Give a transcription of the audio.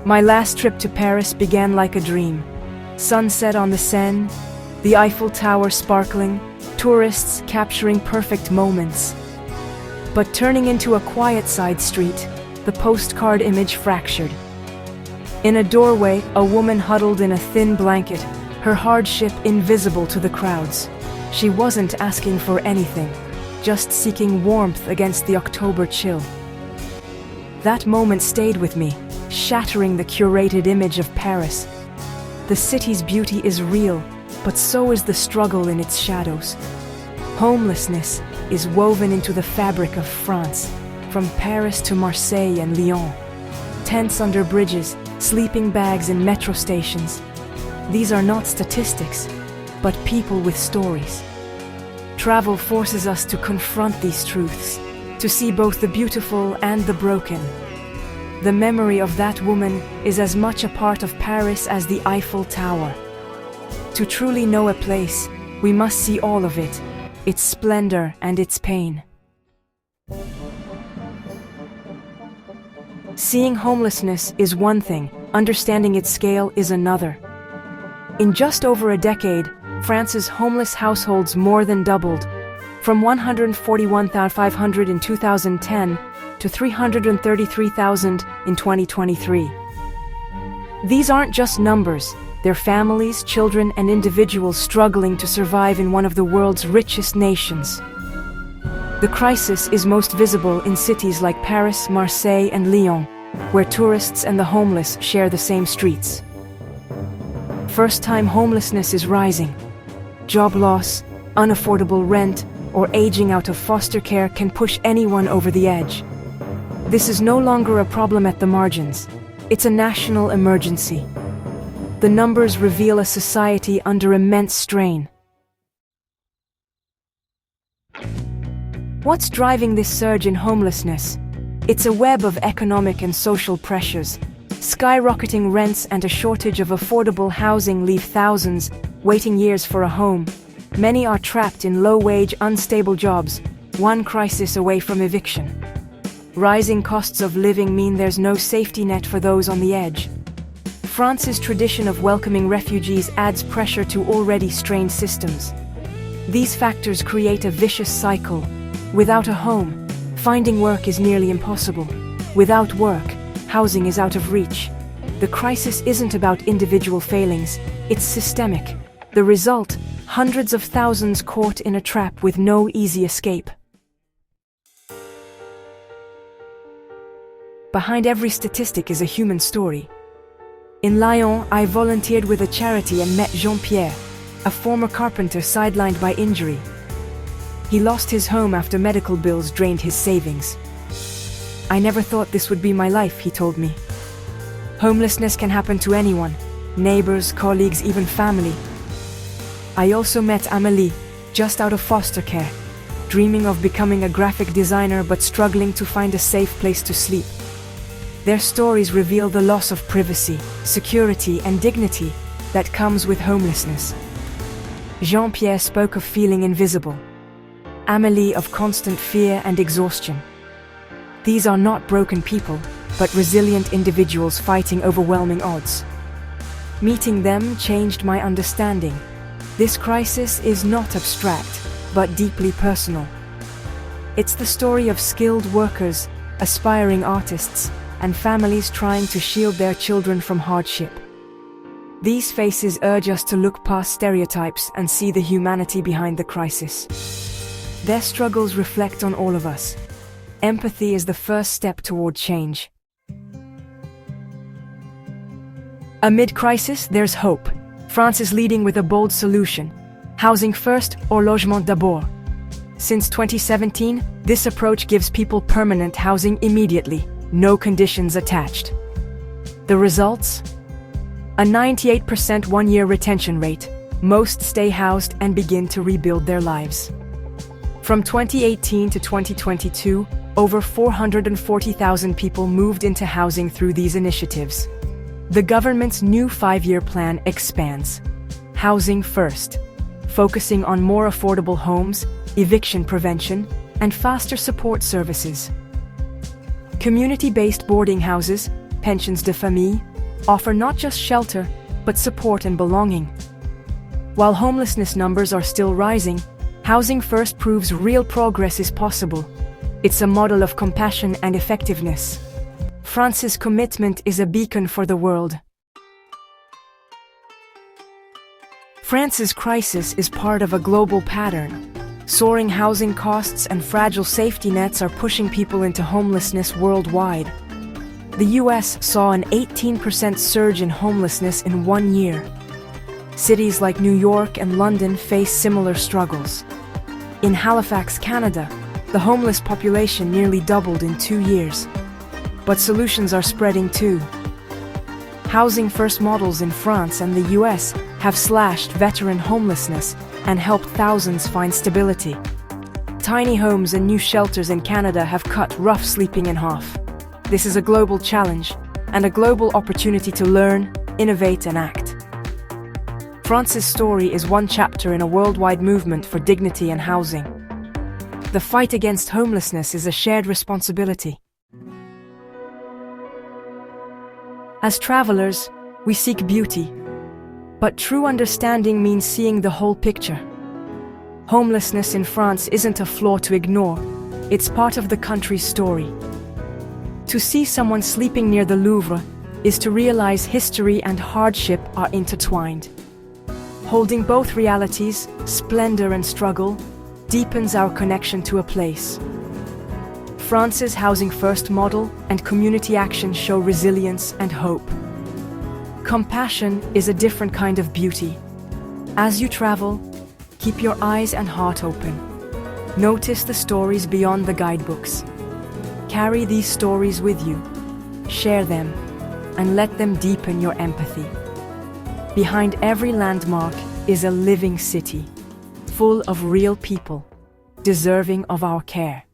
My last trip to Paris began like a dream. Sunset on the Seine, the Eiffel Tower sparkling, tourists capturing perfect moments. But turning into a quiet side street, the postcard image fractured. In a doorway, a woman huddled in a thin blanket, her hardship invisible to the crowds. She wasn't asking for anything, just seeking warmth against the October chill. That moment stayed with me, shattering the curated image of Paris. The city's beauty is real, but so is the struggle in its shadows. Homelessness is woven into the fabric of France, from Paris to Marseille and Lyon. Tents under bridges, sleeping bags in metro stations. These are not statistics, but people with stories. Travel forces us to confront these truths, to see both the beautiful and the broken. The memory of that woman is as much a part of Paris as the Eiffel Tower. To truly know a place, we must see all of it, its splendor and its pain. Seeing homelessness is one thing, understanding its scale is another. In just over a decade, France's homeless households more than doubled, from 141,500 in 2010 to 333,000 in 2023. These aren't just numbers, they're families, children, and individuals struggling to survive in one of the world's richest nations. The crisis is most visible in cities like Paris, Marseille, and Lyon, where tourists and the homeless share the same streets. First-time homelessness is rising. Job loss, unaffordable rent, or aging out of foster care can push anyone over the edge. This is no longer a problem at the margins. It's a national emergency. The numbers reveal a society under immense strain. What's driving this surge in homelessness? It's a web of economic and social pressures. Skyrocketing rents and a shortage of affordable housing leave thousands waiting years for a home. Many are trapped in low-wage, unstable jobs, one crisis away from eviction. Rising costs of living mean there's no safety net for those on the edge. France's tradition of welcoming refugees adds pressure to already strained systems. These factors create a vicious cycle. Without a home, finding work is nearly impossible. Without work, housing is out of reach. The crisis isn't about individual failings, it's systemic. The result, hundreds of thousands caught in a trap with no easy escape. Behind every statistic is a human story. In Lyon, I volunteered with a charity and met Jean-Pierre, a former carpenter sidelined by injury. He lost his home after medical bills drained his savings. "I never thought this would be my life," he told me. Homelessness can happen to anyone, neighbors, colleagues, even family. I also met Amélie, just out of foster care, dreaming of becoming a graphic designer but struggling to find a safe place to sleep. Their stories reveal the loss of privacy, security, and dignity that comes with homelessness. Jean-Pierre spoke of feeling invisible. Amélie of constant fear and exhaustion. These are not broken people, but resilient individuals fighting overwhelming odds. Meeting them changed my understanding. This crisis is not abstract, but deeply personal. It's the story of skilled workers, aspiring artists, and families trying to shield their children from hardship. These faces urge us to look past stereotypes and see the humanity behind the crisis. Their struggles reflect on all of us. Empathy is the first step toward change. Amid crisis, there's hope. France is leading with a bold solution: housing first or logement d'abord. Since 2017, this approach gives people permanent housing immediately, no conditions attached. The results? A 98% one-year retention rate. Most stay housed and begin to rebuild their lives. From 2018 to 2022, over 440,000 people moved into housing through these initiatives. The government's new 5-year plan expands. Housing first, focusing on more affordable homes, eviction prevention, and faster support services. Community-based boarding houses, pensions de famille, offer not just shelter, but support and belonging. While homelessness numbers are still rising, Housing First proves real progress is possible. It's a model of compassion and effectiveness. France's commitment is a beacon for the world. France's crisis is part of a global pattern. Soaring housing costs and fragile safety nets are pushing people into homelessness worldwide. The US saw an 18% surge in homelessness in 1 year. Cities like New York and London face similar struggles. In Halifax, Canada, the homeless population nearly doubled in 2 years. But solutions are spreading too. Housing First models in France and the US have slashed veteran homelessness and helped thousands find stability. Tiny homes and new shelters in Canada have cut rough sleeping in half. This is a global challenge and a global opportunity to learn, innovate, and act. France's story is one chapter in a worldwide movement for dignity and housing. The fight against homelessness is a shared responsibility. As travelers, we seek beauty, but true understanding means seeing the whole picture. Homelessness in France isn't a flaw to ignore, it's part of the country's story. To see someone sleeping near the Louvre is to realize history and hardship are intertwined. Holding both realities, splendor and struggle, deepens our connection to a place. France's Housing First model and community action show resilience and hope. Compassion is a different kind of beauty. As you travel, keep your eyes and heart open. Notice the stories beyond the guidebooks. Carry these stories with you, share them, and let them deepen your empathy. Behind every landmark is a living city, full of real people, deserving of our care.